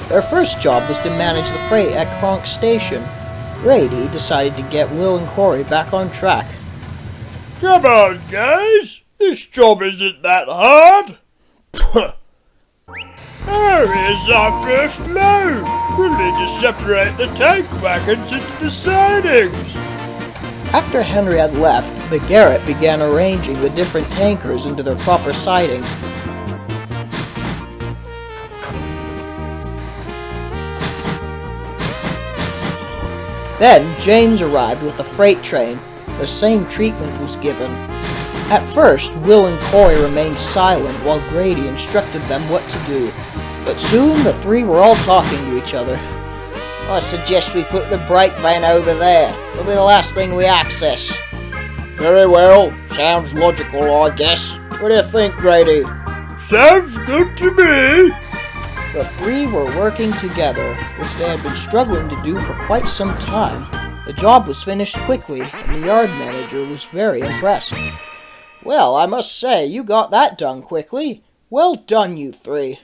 Their first job was to manage the freight at Cronk station. Grady decided to get Will and Cory back on track. Come on, guys! This job isn't that hard! Here's our first load! We'll need to separate the tank wagons into the sidings! After Henry had left, the Garratt began arranging the different tankers into their proper sidings. Then James arrived with a freight train. The same treatment was given. At first, Will and Cory remained silent while Grady instructed them what to do. But soon the three were all talking to each other. I suggest we put the brake van over there. It'll be the last thing we access. Very well. Sounds logical, I guess. What do you think, Grady? Sounds good to me. The three were working together, which they had been struggling to do for quite some time. The job was finished quickly, and the yard manager was very impressed. Well, I must say, you got that done quickly. Well done, you three.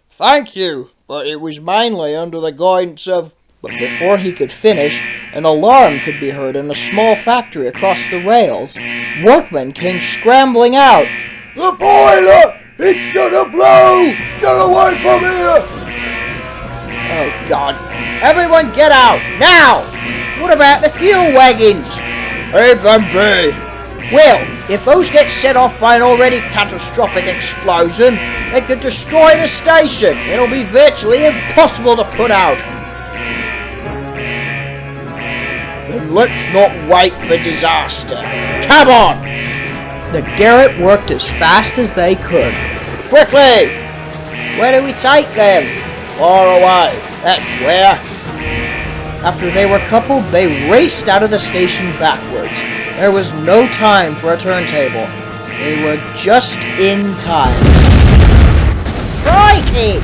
Thank you, but it was mainly under the guidance of... But before he could finish, an alarm could be heard in a small factory across the rails. Workmen came scrambling out. The boiler! It's gonna blow! Get away from here! Oh, God. Everyone get out, now! What about the fuel wagons? Leave them be. Well, if those get set off by an already catastrophic explosion, they could destroy the station. It'll be virtually impossible to put out. Then let's not wait for disaster. Come on! The Garratt worked as fast as they could. Quickly! Where do we take them? Far away. That's where. After they were coupled, they raced out of the station backwards. There was no time for a turntable. They were just in time. Crikey!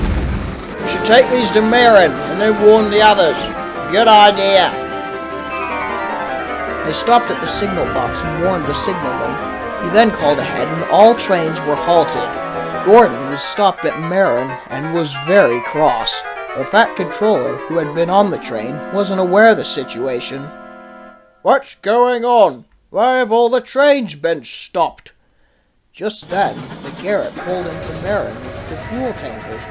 We should take these to Marin and then warn the others. Good idea. They stopped at the signal box and warned the signalman. He then called ahead and all trains were halted. Gordon was stopped at Marin and was very cross. The Fat Controller, who had been on the train, wasn't aware of the situation. What's going on? Why have all the trains been stopped? Just then, the Garratt pulled into Marin with the fuel tankers.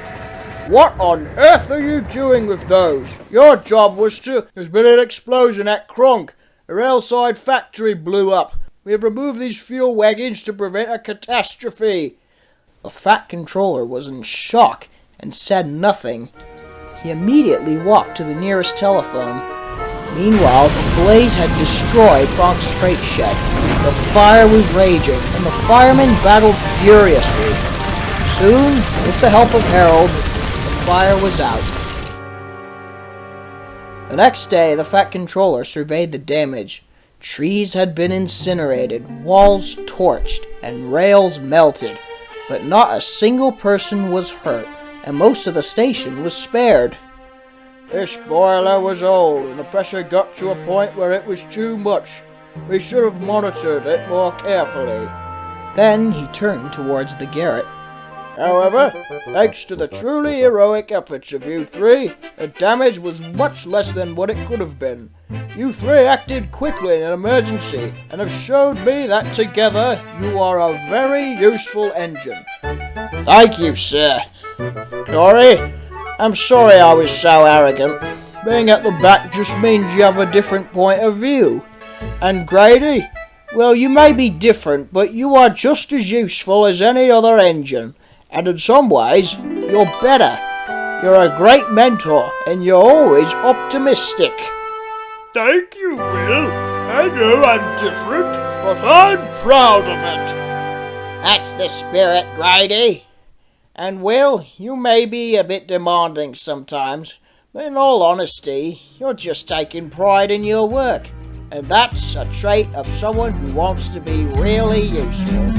What on earth are you doing with those? Your job was to... There's been an explosion at Cronk. A railside factory blew up. We have removed these fuel wagons to prevent a catastrophe. The Fat Controller was in shock and said nothing. He immediately walked to the nearest telephone. Meanwhile, the blaze had destroyed Cronk's freight shed. The fire was raging, and the firemen battled furiously. Soon, with the help of Harold, the fire was out. The next day, the Fat Controller surveyed the damage. Trees had been incinerated, walls torched, and rails melted. But not a single person was hurt, and most of the station was spared. This boiler was old, and the pressure got to a point where it was too much. We should have monitored it more carefully. Then he turned towards the Garratt. However, thanks to the truly heroic efforts of you three, the damage was much less than what it could have been. You three acted quickly in an emergency, and have showed me that together you are a very useful engine. Thank you, sir. Cory, I'm sorry I was so arrogant. Being at the back just means you have a different point of view. And Grady, well, you may be different, but you are just as useful as any other engine. And in some ways, you're better. You're a great mentor, and you're always optimistic. Thank you, Will. I know I'm different, but I'm proud of it. That's the spirit, Grady. And Will, you may be a bit demanding sometimes, but in all honesty, you're just taking pride in your work. And that's a trait of someone who wants to be really useful.